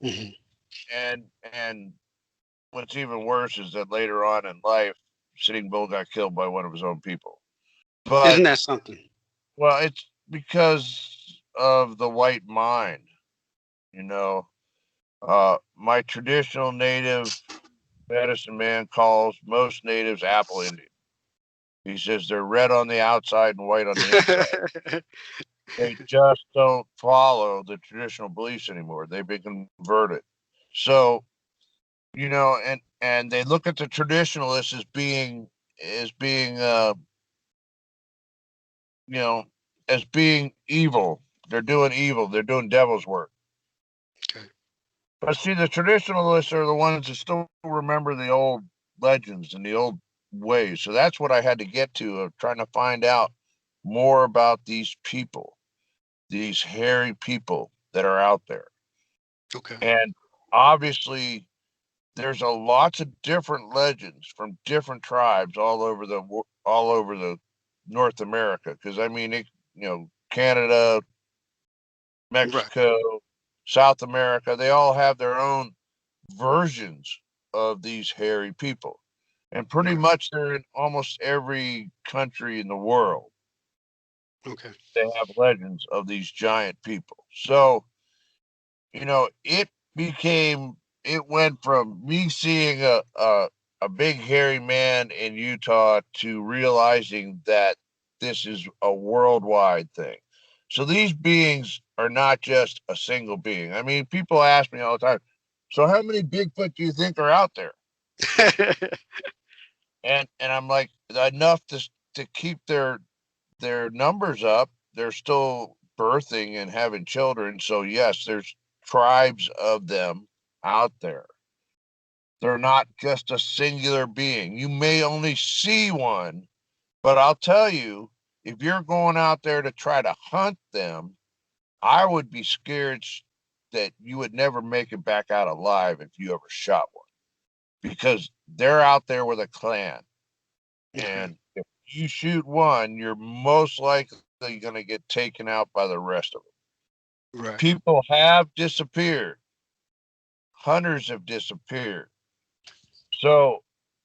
Hmm. And what's even worse is that later on in life, Sitting Bull got killed by one of his own people. But Isn't that something? well, it's because of the white mind, you know. My traditional native medicine man calls most natives apple Indian. He says they're red on the outside and white on the inside. They just don't follow the traditional beliefs anymore. They've been converted. So, and they look at the traditionalists as being you know as being evil. They're doing evil. They're doing devil's work. Okay. But see, the traditionalists are the ones that still remember the old legends and the old ways. So that's what I had to get to of trying to find out more about these people, these hairy people that are out there. Okay. And obviously, there's a lots of different legends from different tribes all over the North America. Because I mean, Canada, Right. Mexico, South America, they all have their own versions of these hairy people. And pretty Right. much they're in almost every country in the world. Okay. They have legends of these giant people. So, it went from me seeing a big hairy man in Utah to realizing that this is a worldwide thing. So these beings are not just a single being. I mean, people ask me all the time, so how many Bigfoot do you think are out there? And I'm like, enough to keep their numbers up. They're still birthing and having children. So yes, there's tribes of them out there. They're not just a singular being. You may only see one, but I'll tell you, if you're going out there to try to hunt them, I would be scared that you would never make it back out alive if you ever shot one because they're out there with a clan. Okay. And if you shoot one, you're most likely going to get taken out by the rest of them. Right. People have disappeared, hunters have disappeared. So,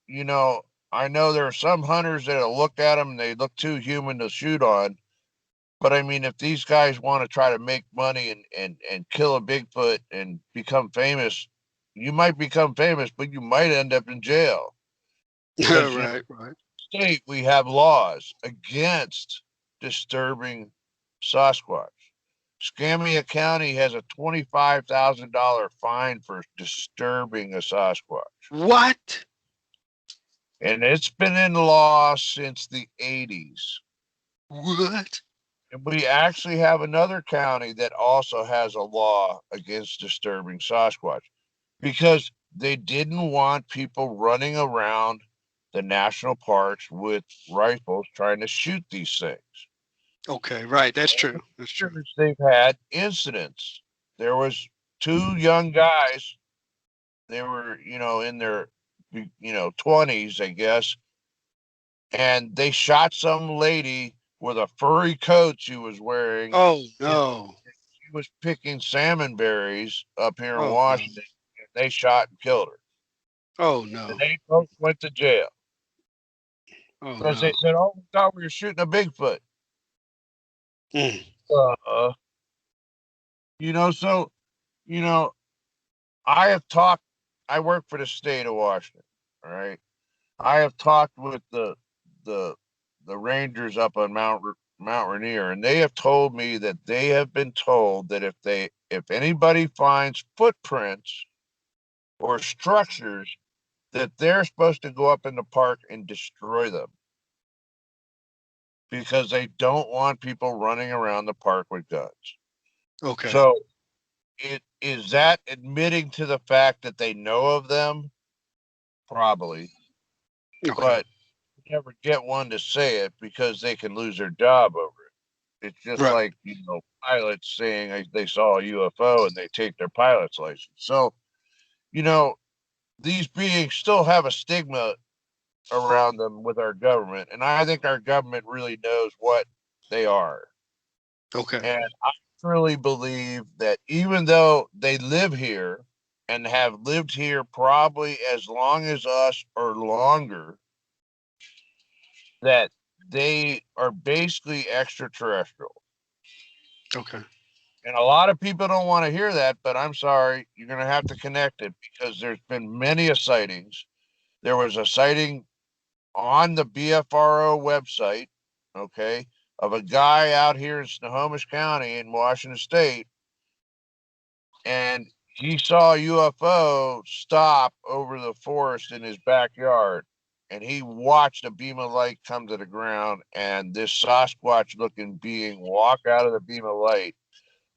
you know, I know there are some hunters that'll look at them and they look too human to shoot on. But I mean, if these guys want to try to make money and kill a Bigfoot and become famous, you might become famous, but you might end up in jail because, Right. Right. state we have laws against disturbing Sasquatch. Scammia County has a $25,000 fine for disturbing a Sasquatch. What? And it's been in law since the 80s. What? And we actually have another county that also has a law against disturbing Sasquatch because they didn't want people running around the national parks with rifles trying to shoot these things. Okay. Right. That's true. That's true. They've had incidents. There was two young guys. They were, in their, 20s, I guess, and they shot some lady with a furry coat she was wearing. Oh You know, no. she was picking salmon berries up here in Oh no. Washington. And they shot and killed her. Oh And no. they both went to jail Oh because they no. said, "Oh, we thought we were shooting a Bigfoot." Mm. Uh, so you know, I have talked. I work for the state of Washington. All right, I have talked with the the rangers up on Mount Rainier, and they have told me that they have been told that if anybody finds footprints or structures, that they're supposed to go up in the park and destroy them because they don't want people running around the park with guns. Okay. So, it is that admitting to the fact that they know of them, probably, Okay. but never get one to say it because they can lose their job over it. It's just Right. like, pilots saying they saw a UFO and they take their pilot's license. So, you know, these beings still have a stigma around them with our government. And I think our government really knows what they are. Okay. And truly believe that even though they live here and have lived here probably as long as us or longer, that they are basically extraterrestrial. Okay. And a lot of people don't want to hear that, but I'm sorry, you're going to have to connect it because there's been many sightings. There was a sighting on the BFRO website, okay, of a guy out here in Snohomish County in Washington State, and he saw a UFO stop over the forest in his backyard, and he watched a beam of light come to the ground, and this Sasquatch-looking being walk out of the beam of light,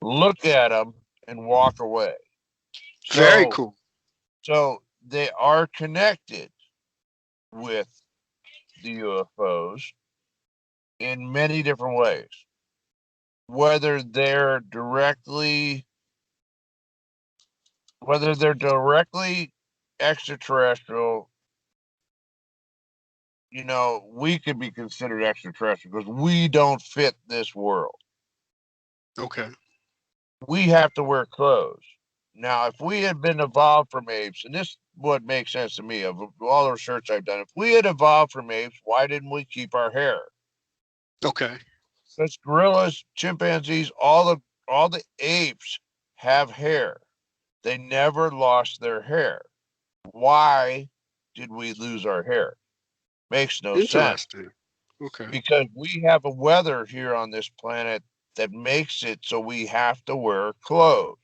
look at him, and walk away. Very So, cool. so they are connected with the UFOs in many different ways. Whether they're directly extraterrestrial, we could be considered extraterrestrial because we don't fit this world. Okay. We have to wear clothes. Now, if we had been evolved from apes, and this is what makes sense to me of all the research I've done, if we had evolved from apes, why didn't we keep our hair? Okay. Because gorillas, chimpanzees, all the apes have hair. They never lost their hair. Why did we lose our hair? Makes no sense. Interesting. Okay. Because we have a weather here on this planet that makes it so we have to wear clothes.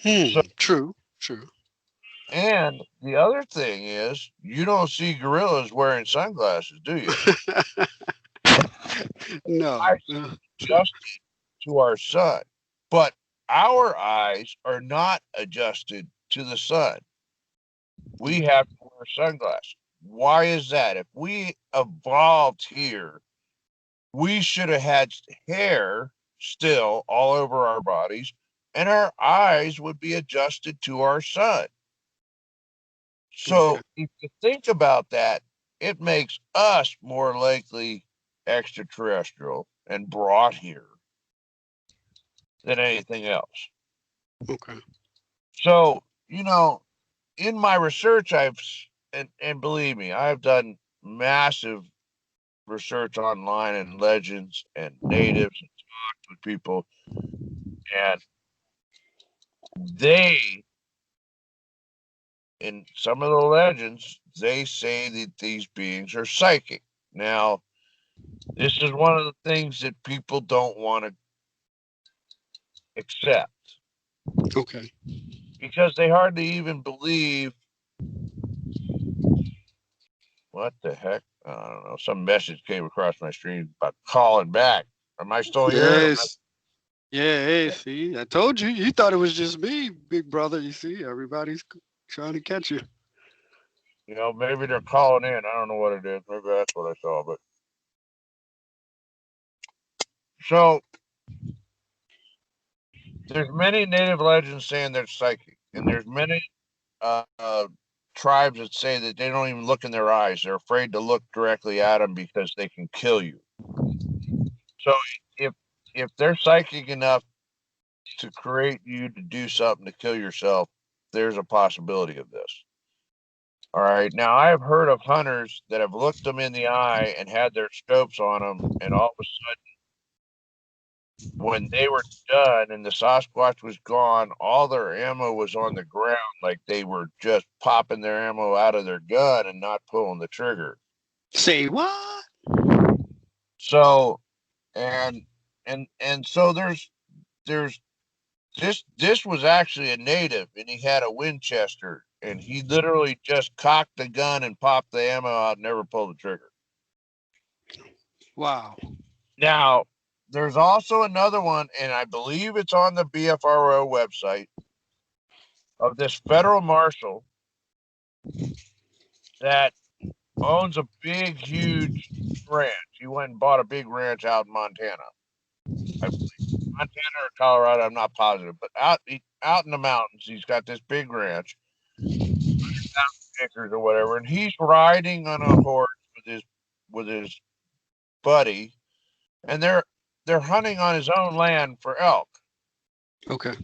So, True. and the other thing is, you don't see gorillas wearing sunglasses, do you? No. I adjusted to our sun, but our eyes are not adjusted to the sun. We have to wear sunglasses. Why is that? If we evolved here, we should have had hair still all over our bodies, and our eyes would be adjusted to our sun. So Okay. if you think about that, it makes us more likely extraterrestrial and brought here than anything else. Okay. So, in my research, and believe me, I've done massive research online and legends and natives and talked with people, and they, in some of the legends, they say that these beings are psychic. Now, this is one of the things that people don't want to accept Okay. because they hardly even believe. What the heck? I don't know. Some message came across my screen about calling back. Am I still here? Yes. Yeah. Hey, see, I told you. You thought it was just me, big brother. You see, everybody's trying to catch you. Maybe they're calling in. I don't know what it is. Maybe that's what I saw. But so there's many native legends saying they're psychic, and there's many tribes that say that they don't even look in their eyes. They're afraid to look directly at them because they can kill you. So if they're psychic enough to create you to do something to kill yourself, there's a possibility of this. All right. Now I have heard of hunters that have looked them in the eye and had their scopes on them, and all of a sudden, when they were done and the Sasquatch was gone, all their ammo was on the ground, like they were just popping their ammo out of their gun and not pulling the trigger. Say what? So, and so there's this was actually a native, and he had a Winchester, and he literally just cocked the gun and popped the ammo out and never pulled the trigger. Wow. Now, there's also another one, and I believe it's on the BFRO website, of this federal marshal that owns a big, huge ranch. He went and bought a big ranch out in Montana. I believe Montana or Colorado, I'm not positive, but out in the mountains, he's got this big ranch, 100,000 acres or whatever, and he's riding on a horse with his buddy, and they're hunting on his own land for elk. Okay.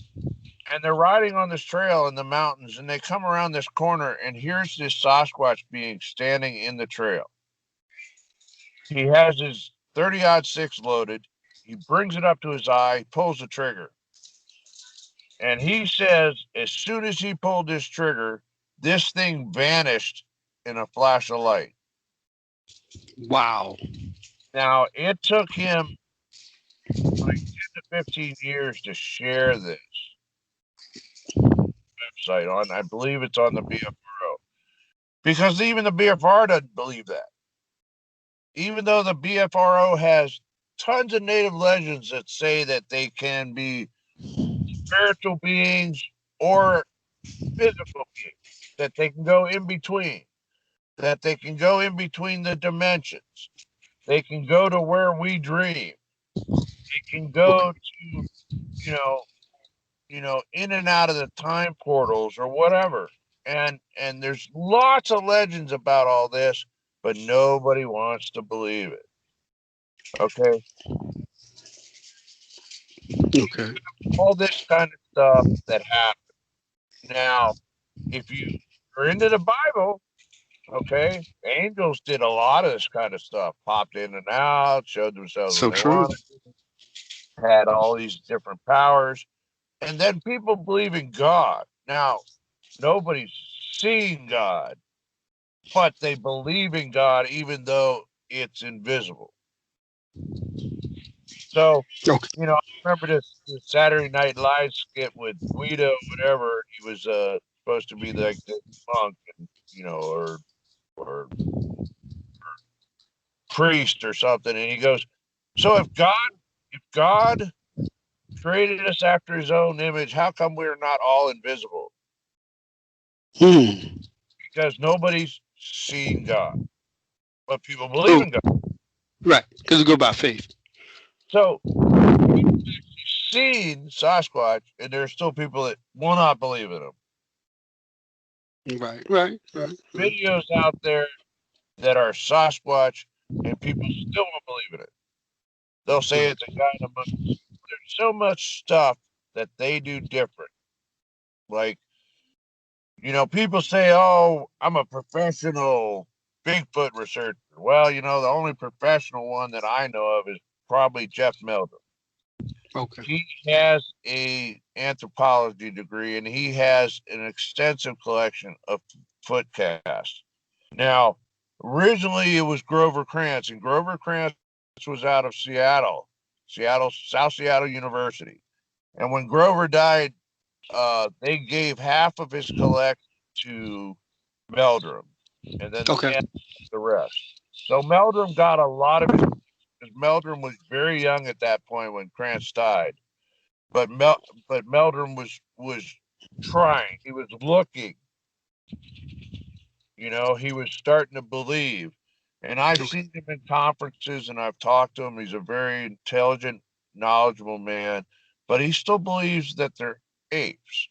And they're riding on this trail in the mountains, and they come around this corner, and here's this Sasquatch being standing in the trail. He has his 30-06 loaded. He brings it up to his eye, pulls the trigger. And he says, as soon as he pulled this trigger, this thing vanished in a flash of light. Wow. Now, it took him like 10 to 15 years to share this website on. I believe it's on the BFRO. Because even the BFR doesn't believe that. Even though the BFRO has tons of native legends that say that they can be spiritual beings or physical beings, that they can go in between, that they can go in between the dimensions. They can go to where we dream. They can Okay. go to, you know, in and out of the time portals or whatever. And there's lots of legends about all this, but nobody wants to believe it. Okay. Okay. All this kind of stuff that happened. Now, if you are into the Bible, okay, angels did a lot of this kind of stuff, popped in and out, showed themselves when So they true. wanted, had all these different powers. And then people believe in God. Now, nobody's seen God, but they believe in God even though it's invisible. So, Okay. I remember this Saturday Night Live skit with Guido, whatever. He was supposed to be like the monk, and, or priest or something, and he goes, "So if God created us after His own image, how come we're not all invisible? Hmm. Because nobody's seen God, but people believe So in God. right, because it go by faith. So seen Sasquatch, and there's still people that will not believe in him. Right. Right. Right. Right. Videos out there that are Sasquatch, and people still won't believe in it. They'll say Right. it's a guy in the moon. There's so much stuff that they do different. Like, people say, "Oh, I'm a professional Bigfoot researcher." Well, the only professional one that I know of is probably Jeff Meldrum. Okay. He has a anthropology degree, and he has an extensive collection of foot casts. Now, originally it was Grover Krantz, and Grover Krantz was out of South Seattle University. And when Grover died, they gave half of his collection to Meldrum, and then the Okay. the rest. So Meldrum got a lot of his, because Meldrum was very young at that point when Krantz died. But Meldrum was trying. He was looking. He was starting to believe. And I've Okay. seen him in conferences, and I've talked to him. He's a very intelligent, knowledgeable man, but he still believes that they're apes,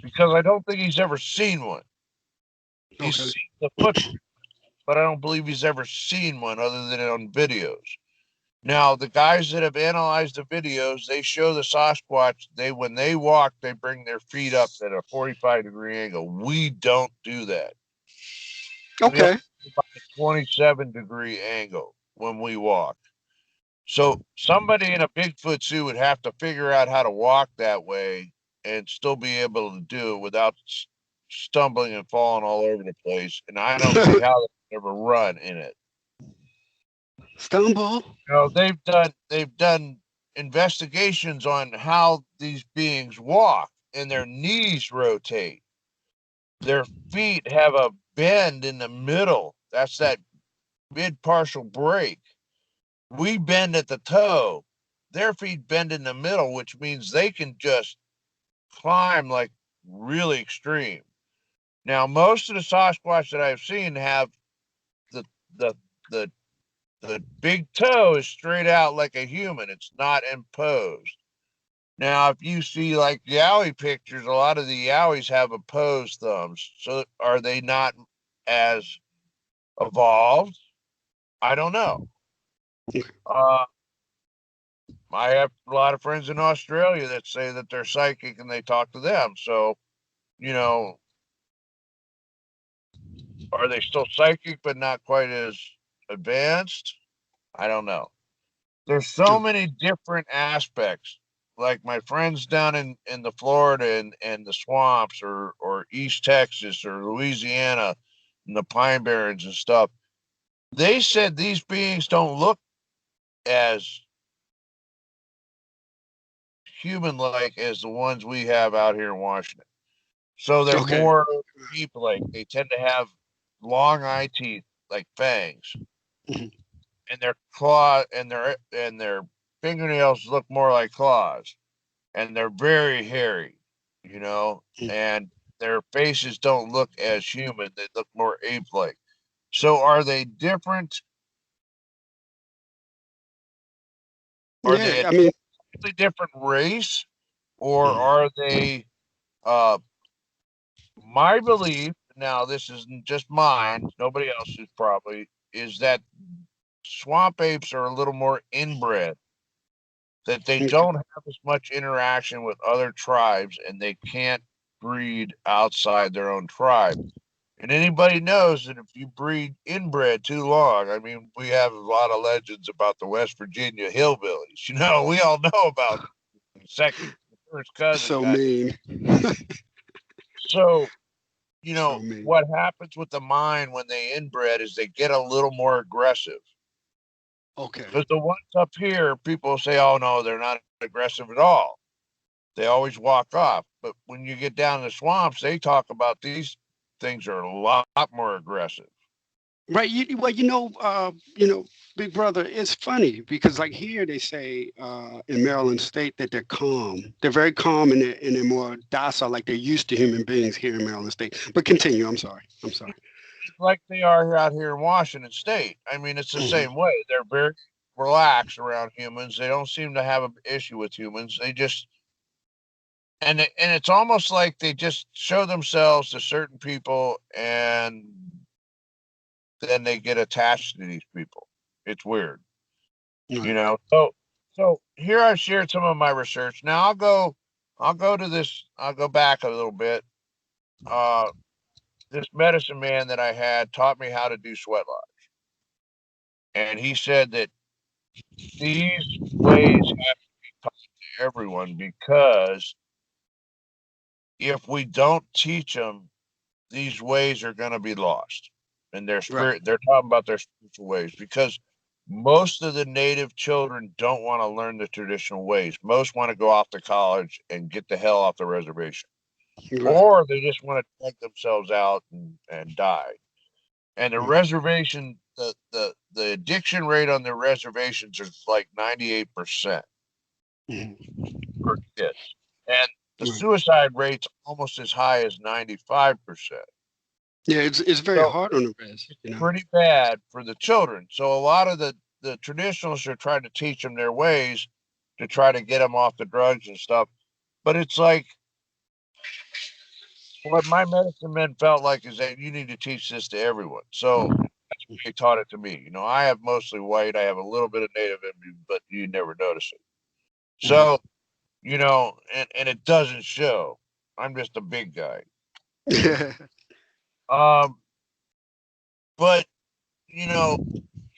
because I don't think he's ever seen one. He's Okay. seen the footprint, but I don't believe he's ever seen one other than on videos. Now, the guys that have analyzed the videos, they show the Sasquatch. When they walk, they bring their feet up at a 45-degree angle. We don't do that. We only Okay. do about a 27-degree angle when we walk. So somebody in a Bigfoot suit would have to figure out how to walk that way and still be able to do it without stumbling and falling all over the place. And I don't see how they ever run in it. Stumble. They've done investigations on how these beings walk, and their knees rotate. Their feet have a bend in the middle. That's that mid partial break. We bend at the toe. Their feet bend in the middle, which means they can just climb like really extreme. Now, most of the Sasquatch that I've seen have the the the the big toe is straight out like a human. It's not imposed. Now, if you see like Yowie pictures, a lot of the Yowies have opposed thumbs. So are they not as evolved? I don't know. Uh, I have a lot of friends in Australia that say that they're psychic and they talk to them. So, you know, are they still psychic but not quite as advanced? I don't know. There's so many different aspects. Like my friends down in the Florida and the swamps or East Texas or Louisiana and the Pine Barrens and stuff, they said these beings don't look as human like as the ones we have out here in Washington. So they're Okay. more ape like. They tend to have long eye teeth like fangs, Mhm. and their claw and their fingernails look more like claws, and they're very hairy, you know, Mhm. and their faces don't look as human. They look more ape like. So are they different? Are they Yeah, a I mean, totally different race, or mhm. are they uh my belief, now this isn't just mine, nobody else's probably, is that swamp apes are a little more inbred, that they Okay. don't have as much interaction with other tribes and they can't breed outside their own tribe. And anybody knows that if you breed inbred too long, I mean, we have a lot of legends about the West Virginia hillbillies. You know, we all know about second, first cousin So guy. mean. So, So mean. what happens with the mind when they inbred is they get a little more aggressive. Okay. Because the ones up here, people say, oh no, they're not aggressive at all. They always walk off. But when you get down in the swamps, they talk about these things are a lot more aggressive. Right. Well, Big Brother, it's funny because like here they say in Maryland State that they're calm. They're very calm and they're more docile, like they're used to human beings here in Maryland State. But continue. I'm sorry. I'm sorry. Like they are out here in Washington State. I mean, it's the Mhm. same way. They're very relaxed around humans. They don't seem to have an issue with humans. They just and it's almost like they just show themselves to certain people and then they get attached to these people. It's weird, you Right. know. So here I've shared some of my research. Now I'll go to this. I'll go back a little bit. Uh, this medicine man that I had taught me how to do sweat lodge, and he said that these ways have to everyone because if we don't teach them, these ways are going to be lost. And their Right. spirit, they're talking about their spiritual ways because most of the native children don't want to learn the traditional ways. Most want to go off to college and get the hell off the reservation, Right. or they just want to take themselves out and die. And the Right. reservation, the addiction rate on the reservations is like 98% Mhm. for kids, and the Right. suicide rate's almost as high as 95%. Yeah, it's very So hard on the rest. it's pretty bad for the children. So a lot of the traditionalists are trying to teach them their ways to try to get them off the drugs and stuff. But it's like what my medicine men felt like is that you need to teach this to everyone. So they taught it to me. You know, I have mostly white. I have a little bit of native in me, but you never notice it. Mhm. So, and it doesn't show. I'm just a big guy. Um, but you know,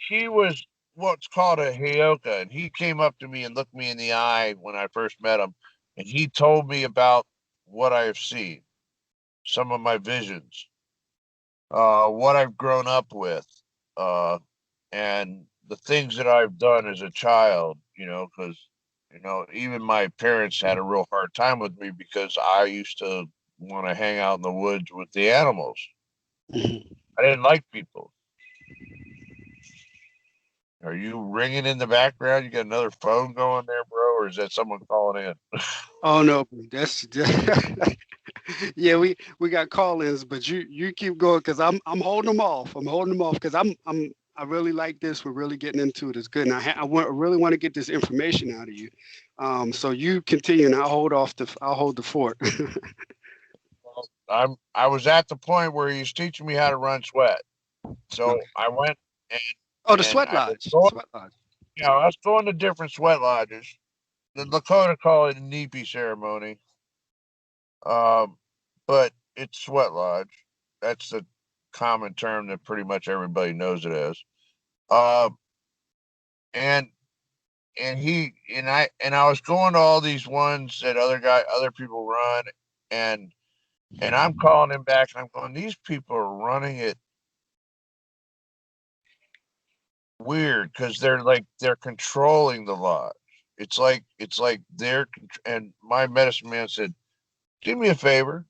he was what's called a Heyoka, and he came up to me and looked me in the eye when I first met him, and he told me about what I have seen, some of my visions, what I've grown up with, uh, and the things that I've done as a child. Because even my parents had a real hard time with me because I used to want to hang out in the woods with the animals. Mhm. I didn't like people. Are you ringing in the background? You got another phone going there, bro, or is that someone calling in? Oh no, that's yeah. We got call-ins, but you keep going because I'm holding them off. I'm holding them off because I really like this. We're really getting into it. It's good, and I really want to get this information out of you. So you continue, and I'll hold the fort. Well, I was at the point where he's teaching me how to run sweat. So Okay. I went and Oh, the and sweat I was lodge. going Sweat lodge. Yeah, let's go into different sweat lodges. The Lakota call it a Neepy ceremony, um, but it's sweat lodge. That's the common term that pretty much everybody knows it as. Um, and and I was going to all these ones that other people run, and I'm calling him back, and I'm going, these people are running it weird because they're controlling the lodge. It's like and my medicine man said, do me a favor,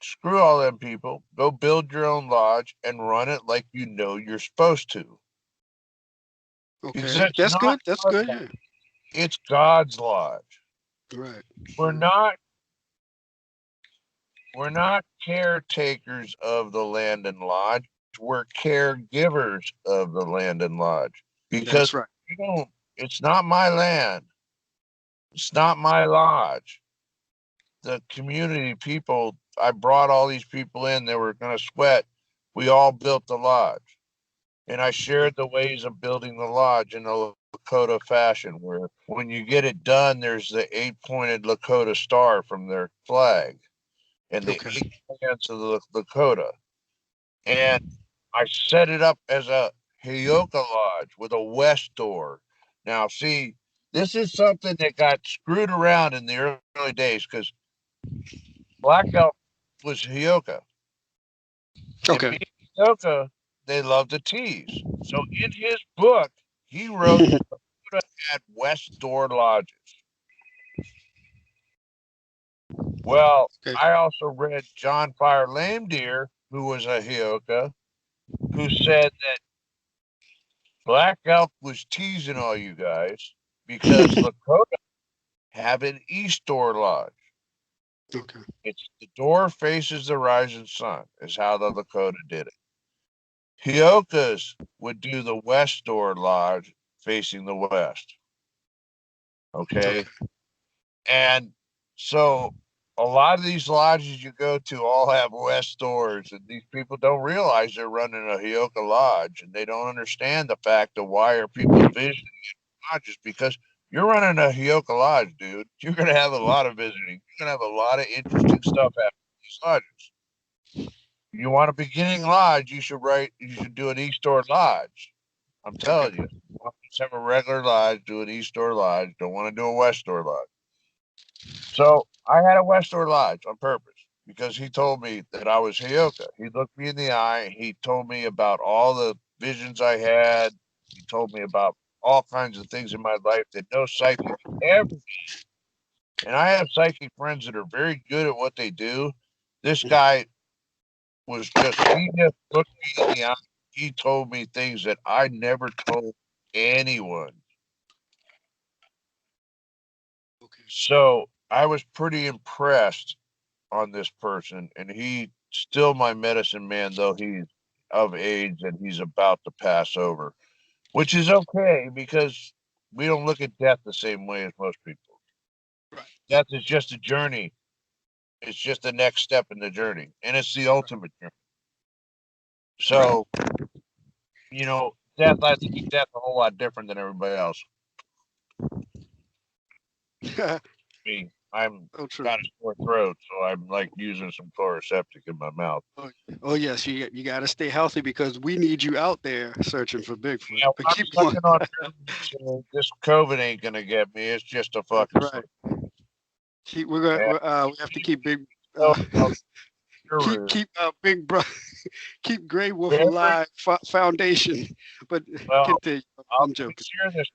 screw all them people, go build your own lodge and run it like you know you're supposed to, because Okay, it's that's not good. That's our good. lodge, Yeah. it's God's lodge. Right. We're not we're not caretakers of the land and lodge. We're caregivers of the land and lodge, because That's right. we don't. It's not my land. It's not my lodge. The community people, I brought all these people in. They were going to sweat. We all built the lodge, and I shared the ways of building the lodge in a Lakota fashion, where when you get it done, there's the 8-pointed Lakota star from their flag and the Okay. 8 clans of the Lakota. And I set it up as a Hioka lodge with a west door. Now, see, this is something that got screwed around in the early days, because Black Elk was Hioka, and Okay. being Hioka, they love to tease. So in his book, he wrote Lakota had west door lodges. Well, Okay. I also read John Fire Lame Deer, who was a Hioka, who said that Black Elk was teasing all you guys because Lakota have an east door lodge. Okay. It's the door faces the rising sun, is how the Lakota did it. Hiokas would do the west door lodge facing the west. Okay. Okay. And so a lot of these lodges you go to all have west doors, and these people don't realize they're running a Hioka lodge, and they don't understand the fact of why are people visiting lodges, because you're running a Hioka lodge, dude. You're gonna have a lot of visiting. You're gonna have a lot of interesting stuff happen in these lodges. You want a beginning lodge, you should do an East Door Lodge. I'm Okay. telling you. Don't just have a regular lodge, do an East Door Lodge. Don't want to do a West Door Lodge. So I had a West Door Lodge on purpose because he told me that I was Hioka. He looked me in the eye. He told me about all the visions I had. He told me about all kinds of things in my life that no psychic ever. And I have psychic friends that are very good at what they do. This guy he just looked me in the eye. He told me things that I never told anyone. Okay. So I was pretty impressed on this person, and he's still my medicine man, though he's of age and he's about to pass over, which is okay because we don't look at death the same way as most people. Right. Death is just a journey. It's just the next step in the journey, and it's the ultimate journey. Right. So, death. I look at death a whole lot different than everybody else. Me, I'm Oh, true. got a sore throat, so I'm like using some chloroseptic in my mouth. Oh, oh yes, you got to stay healthy because we need you out there searching for Bigfoot. Yeah, when But I'm keep going. sucking on this COVID ain't gonna get me. It's just a That's fucking right. slip. We And have to keep big so, uh, you're rude. keep big bro keep Gray Wolf Very alive foundation. But well. continue. Let I'm me joking. share this.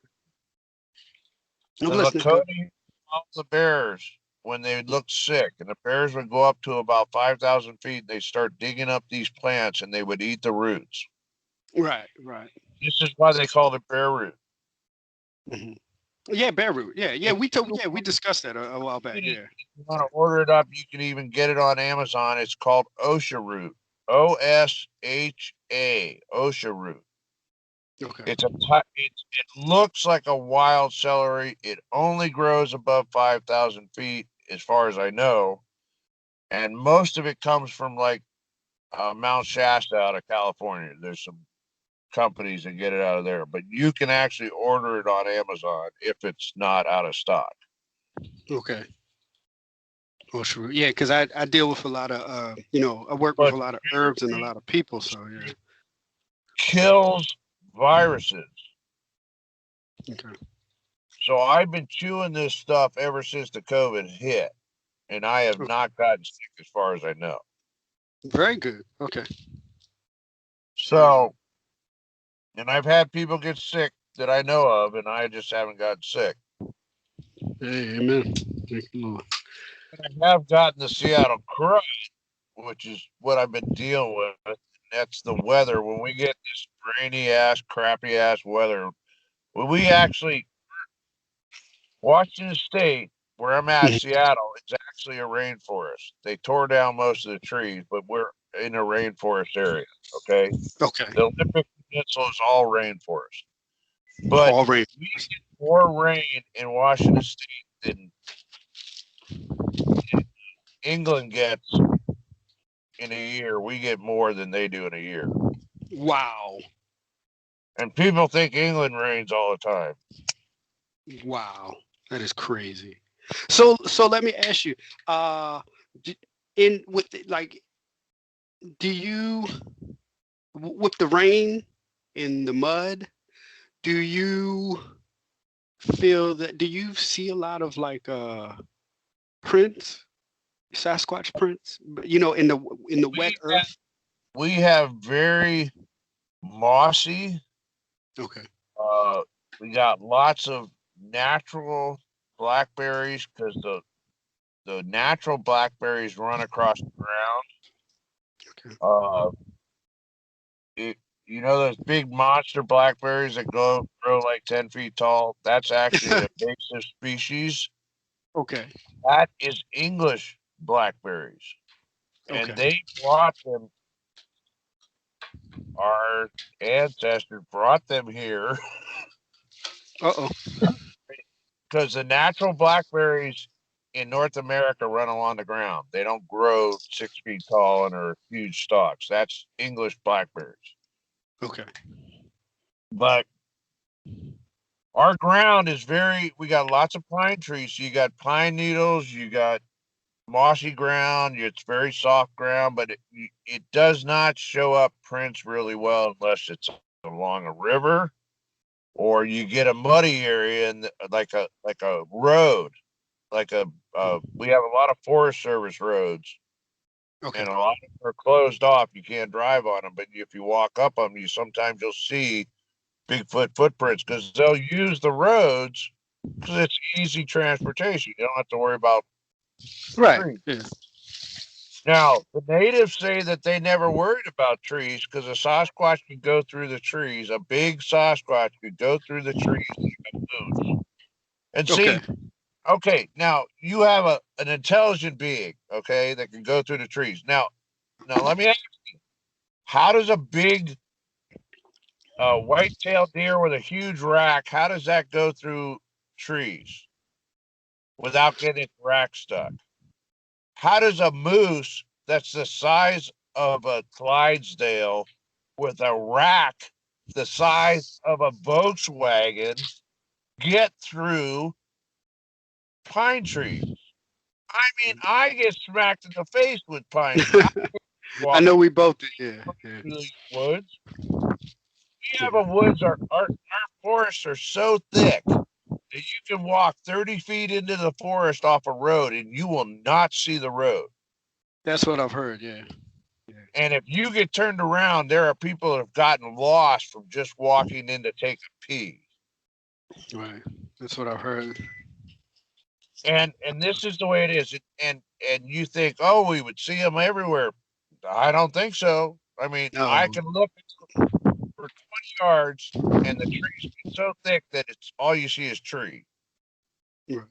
I'm The listening. Go. Lakota followed the bears when they looked sick, and the bears would go up to about 5,000 feet. And they start digging up these plants, and they would eat the roots. Right. Right. This is why they called it bear root. Hmm. Yeah, Beirut. Yeah, yeah. If We told. you Yeah, we discussed that a while back. If Yeah. you want to order it up, you can even get it on Amazon. It's called OSHA root. OSHA root. Okay. It looks like a wild celery. It only grows above 5,000 feet, as far as I know, and most of it comes from like Mount Shasta out of California. There's some companies and get it out of there. But you can actually order it on Amazon if it's not out of stock. Okay. Oh, sure. Yeah, because I deal with a lot of I work with But a lot of herbs and a lot of people. So yeah. kills viruses. Okay. So I've been chewing this stuff ever since the COVID hit, and I have Oh, not gotten sick as far as I know. very good. Okay. Very good. So, and I've had people get sick that I know of, and I just haven't gotten sick. Hey, amen. Thank you, Lord. I have gotten the Seattle crud, which is what I've been dealing with. That's the weather. When we get this rainy ass, crappy ass weather, when we actually, Washington State, where I'm at, Mhm. Seattle, is actually a rainforest. They tore down most of the trees, but we're in a rainforest area. Okay. Okay. The Olympic Peninsula is all rainforest. But All right. we get more rain in Washington State than England gets in a year. We get more than they do in a year. Wow. And people think England rains all the time. Wow. That is crazy. So let me ask you, uh, in with like, do you with the rain in the mud, do you feel that? Do you see a lot of like prints, Sasquatch prints? In the wet We have, earth. we have very mossy. Okay. Uh, we got lots of natural blackberries because the natural blackberries run across the ground. Okay. Uh, it, you know those big monster blackberries that grow like 10 feet tall? That's actually an invasive species. Okay. That is English blackberries, and Okay. they brought them. Our ancestors brought them here Uh-oh. because the natural blackberries in North America run along the ground. They don't grow 6 feet tall and are huge stalks. That's English blackberries. Okay. But our ground is we got lots of pine trees. So you got pine needles, you got mossy ground, it's very soft ground, but it does not show up prints really well unless it's along a river or you get a muddy area and like a road, like a we have a lot of Forest Service roads, Okay. and a lot of them are closed off. You can't drive on them, but if you walk up them, you'll see Bigfoot footprints because they'll use the roads because it's easy transportation. You don't have to worry about Right. trees. Yeah. Now, the natives say that they never worried about trees because a Sasquatch could go through the trees. A big Sasquatch could go through the trees like a moose. And Okay. see, okay, now you have an intelligent being, okay, that can go through the trees. Now let me ask you, how does a big white-tailed deer with a huge rack, how does that go through trees without getting its rack stuck? How does a moose that's the size of a Clydesdale with a rack the size of a Volkswagen get through pine trees? I mean, I get smacked in the face with pine trees. I I walk know we both did. Yeah. Yeah. through these woods. We have Yeah. a woods, our forests are so thick that you can walk 30 feet into the forest off a road and you will not see the road. That's what I've heard. Yeah. Yeah. And if you get turned around, there are people that have gotten lost from just walking in to take a pee. Right. That's what I've heard. And this is the way it is. And you think, oh, we would see them everywhere. I don't think so. I mean, I No. can look for 20 yards, and the trees get so thick that it's all you see is tree. Right.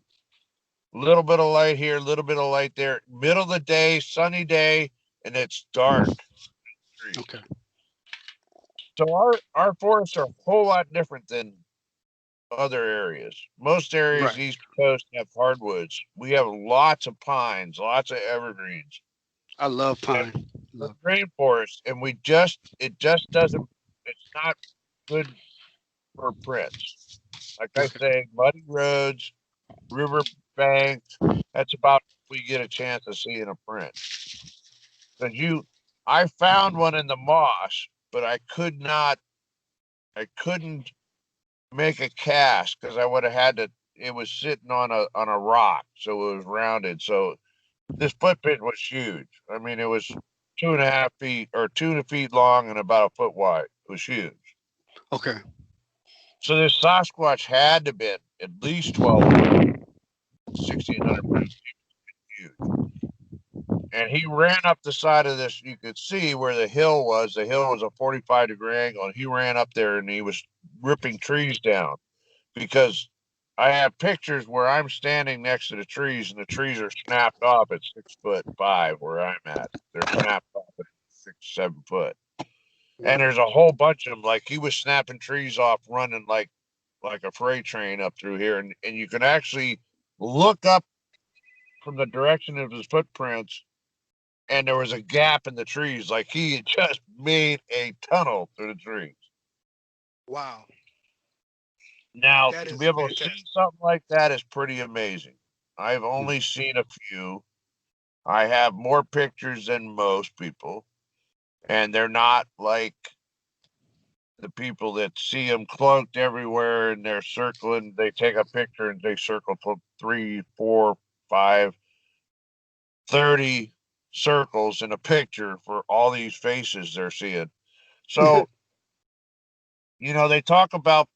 Little bit of light here, little bit of light there. Middle of the day, sunny day, and it's dark trees. Okay. So our forests are a whole lot different than other areas. Most areas Right. east coast have hardwoods. We have lots of pines, lots of evergreens. I love And pine. we're Love. rainforest, and it just doesn't. not good for prints. Like I Okay. say, muddy roads, river banks. That's about if we get a chance of seeing a print. Because I found one in the moss, but I couldn't make a cast because I would have had to. It was sitting on a rock, so it was rounded. So this footprint was huge. I mean, it was 2.5 feet or 2 feet long and about a foot wide. It was huge. Okay. So this Sasquatch had to been at least 1,200, 1,600 pounds huge. And he ran up the side of this. You could see where the hill was. The hill was a 45-degree angle, and he ran up there and he was ripping trees down because I have pictures where I'm standing next to the trees and the trees are snapped off at 6'5" where I'm at. They're snapped off at 6, 7 foot. And Wow. there's a whole bunch of them. Like he was snapping trees off, running like a freight train up through here, and you can actually look up from the direction of his footprints, and there was a gap in the trees, like he had just made a tunnel through the trees. Wow. Now, That to is be able to see fantastic. something like that is pretty amazing. I've Mm. only seen a few. I have more pictures than most people, and they're not like the people that see them cloaked everywhere and they're circling. They take a picture and they circle to 3, 4, 5, 30 circles in a picture for all these faces they're seeing. So, they talk about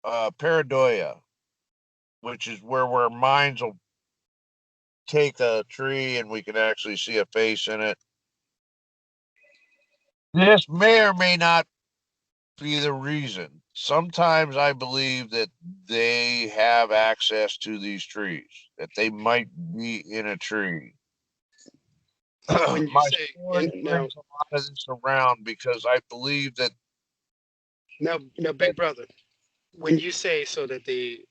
pareidoia, which is where minds will take a tree and we can actually see a face in it. This may or may not be the reason. Sometimes I believe that they have access to these trees, that they might be in a tree. When you My say story in now, brings a lot of this around because I believe that now, big brother, when you say so that the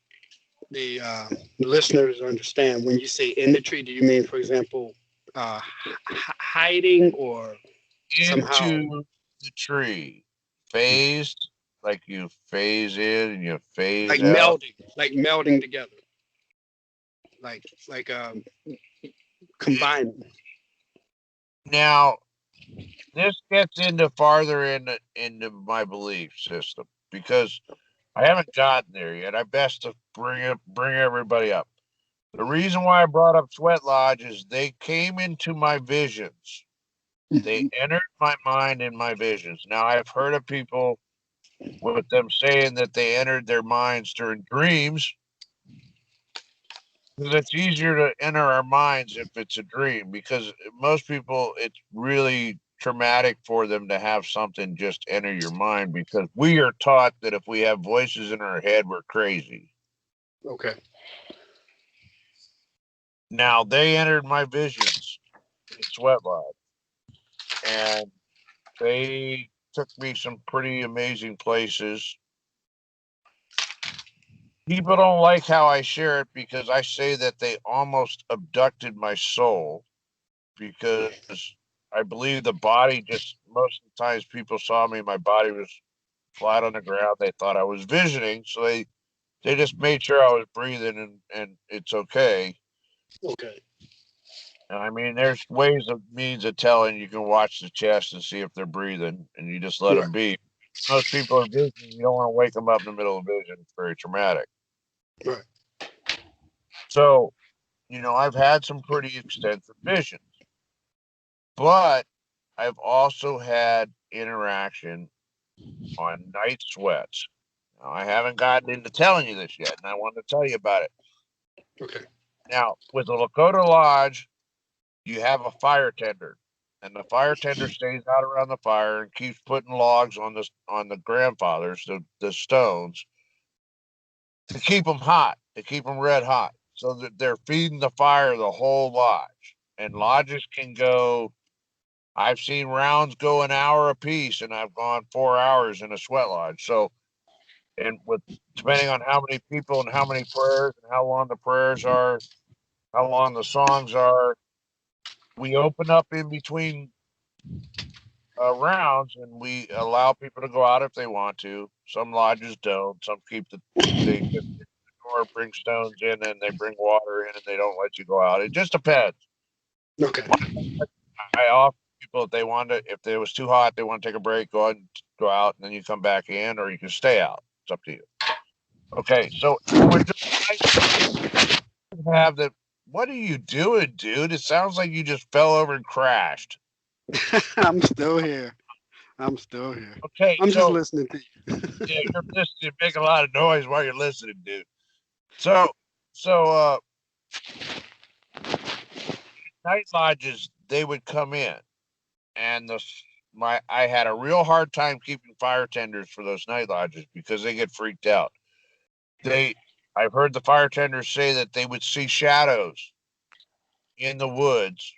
listeners understand, when you say in the tree, do you mean, for example, hiding or somehow into the tree, phased, like you phase in and you phase out. like melding together, like combining? Now, this gets into farther into my belief system because I haven't gotten there yet. I best to bring everybody up. The reason why I brought up Sweat Lodge is they came into my visions. They Mhm. entered my mind in my visions. Now I've heard of people with them saying that they entered their minds during dreams because it's easier to enter our minds if it's a dream because most people it's really traumatic for them to have something just enter your mind because we are taught that if we have voices in our head we're crazy. Okay. Now they entered my visions in Sweat Lodge and they took me some pretty amazing places. People don't like how I share it because I say that they almost abducted my soul because I believe the body just most of the times people saw me, my body was flat on the ground. They thought I was visioning, so they just made sure I was breathing and it's okay. Okay. And I mean, there's ways of means of telling. You can watch the chest and see if they're breathing, and you just let Right. them be. Most people are visioning. You don't want to wake them up in the middle of vision. It's very traumatic. Right. So, I've had some pretty extensive visions, but I've also had interaction on night sweats. Now, I haven't gotten into telling you this yet, and I wanted to tell you about it. Okay. Now, with the Lakota Lodge, you have a fire tender, and the fire tender stays out around the fire and keeps putting logs on the grandfathers, the stones, to keep them hot, to keep them red hot, so that they're feeding the fire the whole lodge. And lodges can go. I've seen rounds go an hour apiece, and I've gone 4 hours in a sweat lodge. So, and with depending on how many people and how many prayers and how long the prayers are, how long the songs are, we open up in between rounds, and we allow people to go out if they want to. Some lodges don't. Some keep they just or bring stones in and they bring water in and they don't let you go out. It just depends. Okay. I offer people if they want to, if it was too hot, they want to take a break, go out and go out, and then you come back in, or you can stay out. It's up to you. Okay, so when we're doing have the, what are you doing, dude? It sounds like you just fell over and crashed. I'm still here. I'm still here. Okay, I'm just so listening to yeah, you're listening, make a lot of noise while you're listening, dude. So, so night lodges they would come in, and the my I had a real hard time keeping fire tenders for those night lodges because they get freaked out. They, I've heard the fire tenders say that they would see shadows in the woods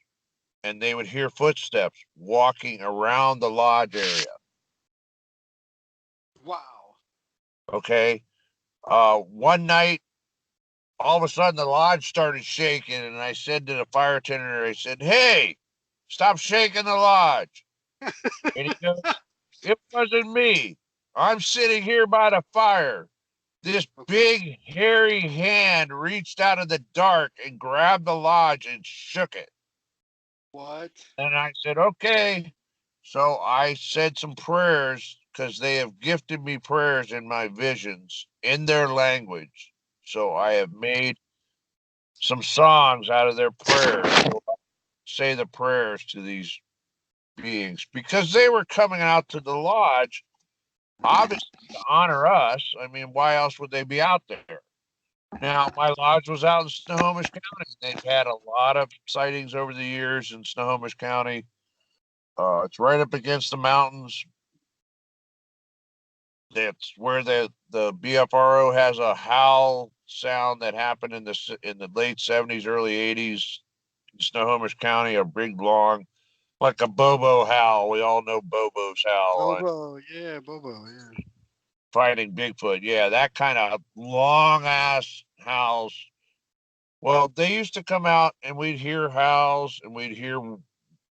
and they would hear footsteps walking around the lodge area. Wow. Okay. One night, all of a sudden, the lodge started shaking, and I said to the fire tender, I said, "Hey, stop shaking the lodge." And he goes, "It wasn't me. I'm sitting here by the fire." This Okay. big, hairy hand reached out of the dark and grabbed the lodge and shook it. What? And I said, "Okay." So I said some prayers because they have gifted me prayers in my visions in their language. So I have made some songs out of their prayers. So I say the prayers to these beings because they were coming out to the lodge, obviously to honor us. I mean, why else would they be out there? Now, my lodge was out in Snohomish County. They've had a lot of sightings over the years in Snohomish County. It's right up against the mountains. That's where the BFRO has a howl sound that happened in the late 70s, early 80s in Snohomish County. A big long, like a Bobo howl. We all know Bobo's howl on Bobo. Yeah, Bobo. Yeah. Finding Bigfoot. Yeah, that kind of long ass howls. Well, they used to come out and we'd hear howls and we'd hear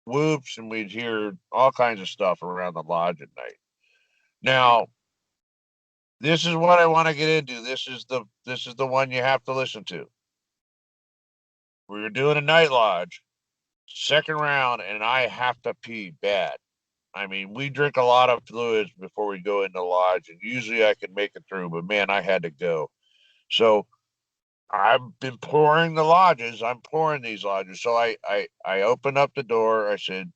whoops and we'd hear all kinds of stuff around the lodge at night. Now, this is what I want to get into. This is the one you have to listen to. We were doing a night lodge, second round, and I have to pee bad. I mean, we drink a lot of fluids before we go into lodge, and usually I can make it through, but man, I had to go. So I've been pouring the lodges. I'm pouring these lodges. So I opened up the door. I said,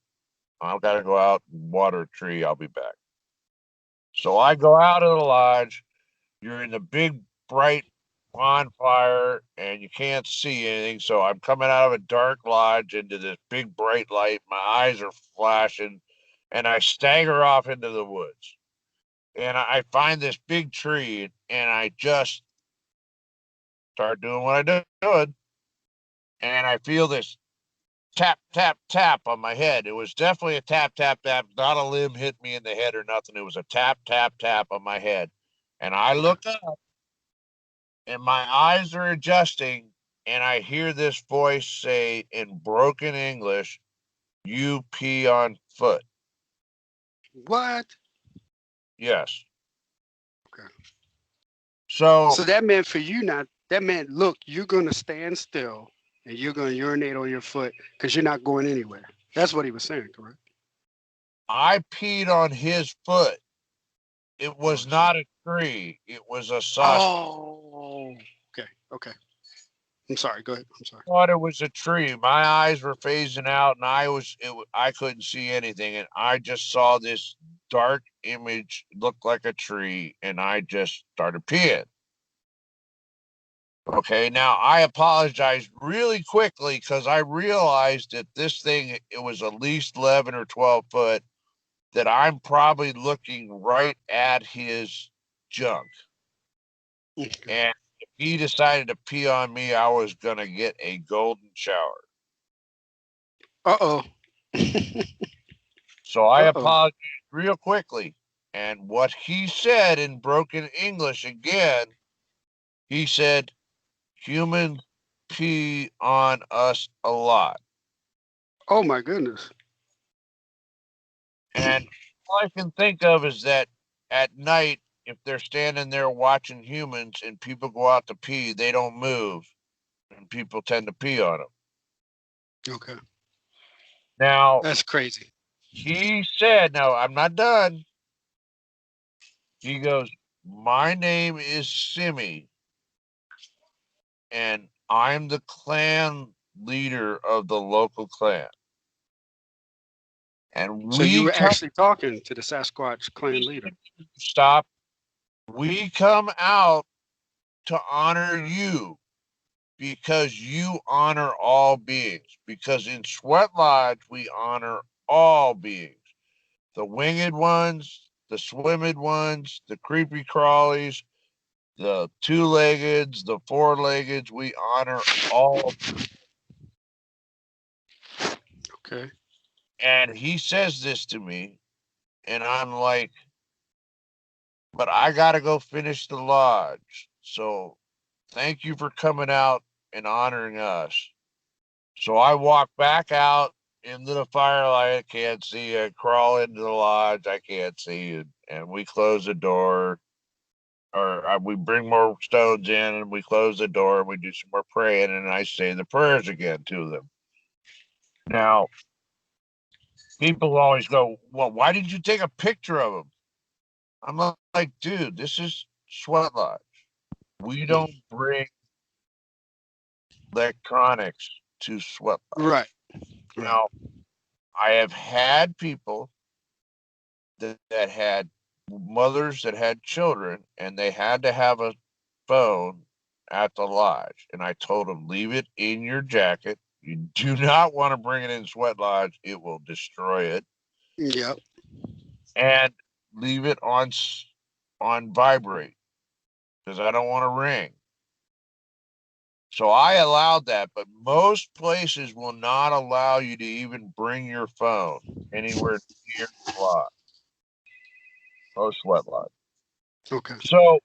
I've got to go out and water a tree. I'll be back. So I go out of the lodge. You're in the big bright bonfire and you can't see anything. So I'm coming out of a dark lodge into this big bright light. My eyes are flashing and I stagger off into the woods. And I find this big tree and I just start doing what I'm doing. And I feel this tap, tap, tap on my head. It was definitely a tap, tap, tap. Not a limb hit me in the head or nothing. It was a tap, tap, tap on my head. And I Okay. look up and my eyes are adjusting and I hear this voice say in broken English, "You pee on foot." What? Yes. Okay. So So that meant for you not. That meant, look, you're gonna stand still and you're gonna urinate on your foot because you're not going anywhere. That's what he was saying, correct? I peed on his foot. It Oh was shit. not a tree. It was a saucer. Oh. Okay. Okay. I'm sorry. Go ahead. I'm sorry. Thought it was a tree. My eyes were phasing out, and I couldn't see anything, and I just saw this dark image look like a tree, and I just started peeing. Okay, now I apologized really quickly because I realized that this thing it was at least 11 or 12 foot. That I'm probably looking right at his junk, Okay. and if he decided to pee on me, I was gonna get a golden shower. Uh oh. So I Uh oh. apologized real quickly. And what he said in broken English again, he said, "Humans pee on us a lot." Oh my goodness. And all I can think of is that at night, if they're standing there watching humans and people go out to pee, they don't move, and people tend to pee on them. Okay. Now, That's crazy. he said, "Now I'm not done." He goes, "My name is Simi, and I'm the clan leader of the local clan. And So you we were come actually talking to the Sasquatch clan leader. stop. We come out to honor you because you honor all beings. Because in Sweat Lodge, we honor all beings, the winged ones, the swimming ones, the creepy crawlies, the two-leggeds, the four-leggeds. We honor all." Okay. And he says this to me, and I'm like, "But I got to go finish the lodge. So thank you for coming out and honoring us." So I walk back out into the firelight. I can't see. I crawl into the lodge. I can't see. And we close the door, or we bring more stones in, and we close the door. And we do some more praying, and I say the prayers again to them. Now, people always go, "Well, why did you take a picture of them?" I'm like, "Dude, this is Sweat Lodge. We don't bring electronics to Sweat Lodge." Right. Right. Now, I have had people that had mothers that had children, and they had to have a phone at the lodge. And I told them, "Leave it in your jacket. You do not want to bring it in Sweat Lodge. It will destroy it. Yep. And leave it on vibrate because I don't want to ring." So I allowed that, but most places will not allow you to even bring your phone anywhere near the lodge. Most Sweat Lodge. Okay. So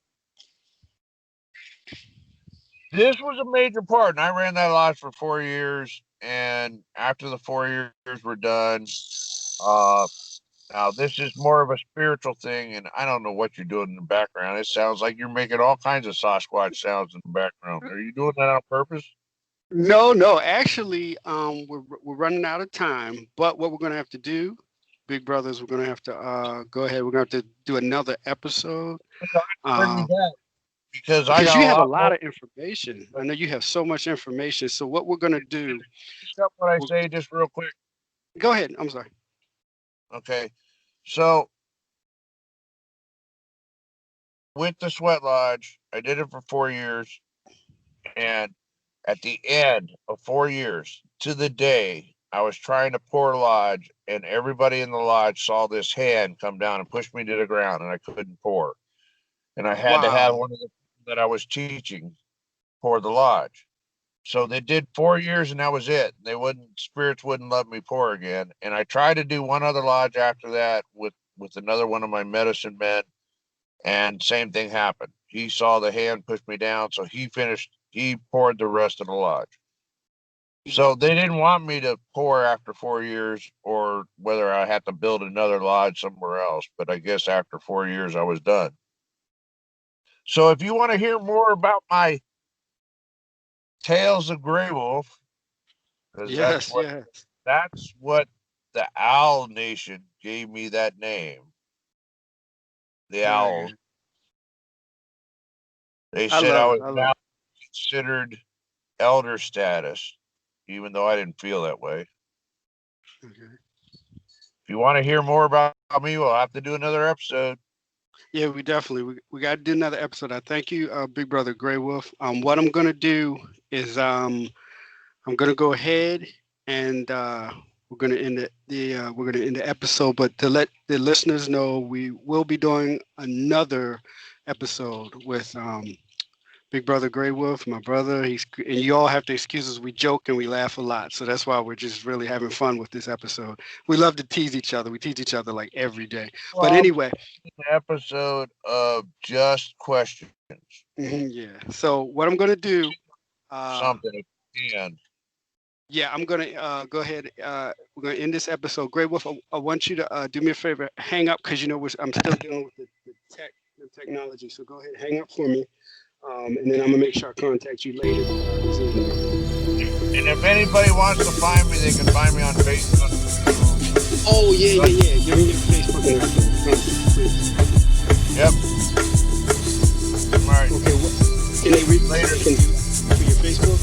this was a major part, and I ran that lodge for 4 years. And after the 4 years were done, uh, now this is more of a spiritual thing, and I don't know what you're doing in the background. It sounds like you're making all kinds of Sasquatch sounds in the background. Are you doing that on purpose? No, no. Actually, we're running out of time. But what we're gonna have to do, big brothers, we're gonna have to go ahead. We're gonna have to do another episode. Bring me Um, back because I because got you a have a lot more. lot of information. I know you have so much information. So what we're gonna do? Pick up what I We'll, say just real quick. go ahead. I'm sorry. Okay, so with the Sweat Lodge, I did it for 4 years, and at the end of 4 years, to the day, I was trying to pour lodge, and everybody in the lodge saw this hand come down and push me to the ground, and I couldn't pour. And I had to have Wow. one of the people that I was teaching pour the lodge. So they did 4 years, and that was it. They wouldn't spirits wouldn't let me pour again. And I tried to do one other lodge after that with another one of my medicine men, and same thing happened. He saw the hand push me down, so he poured the rest of the lodge. So they didn't want me to pour after 4 years, or whether I had to build another lodge somewhere else. But I guess after 4 years, I was done. So if you want to hear more about my tales of Grey Wolf, because Yes. Yes. that's what the Owl Nation gave me that name. The Very Owls. good. They I said I love it. was I love now considered elder status, even though I didn't feel that way. it. Okay. If you want to hear more about me, we'll have to do another episode. Yeah, we definitely we got to do another episode. I thank you, Big Brother Grey Wolf. What I'm gonna do is I'm gonna go ahead and we're gonna end we're gonna end the episode. But to let the listeners know, we will be doing another episode with Big Brother Grey Wolf, my brother. And you all have to excuse us. We joke and we laugh a lot, so that's why we're just really having fun with this episode. We love to tease each other. We tease each other like every day. But Well, anyway, an episode of just questions, yeah. So what I'm gonna do, uh, something at the end. Yeah, I'm gonna go ahead. We're gonna end this episode. Great Wolf, I want you to do me a favor, hang up because I'm still dealing with the technology. So go ahead, hang up for me, and then I'm gonna make sure I contact you later this evening. And if anybody wants to find me, they can find me on Facebook through. Oh yeah, yeah, yeah. Give me your Facebook and everything. Please. Yep. All right. Okay. Can they reach Later. for your Facebook?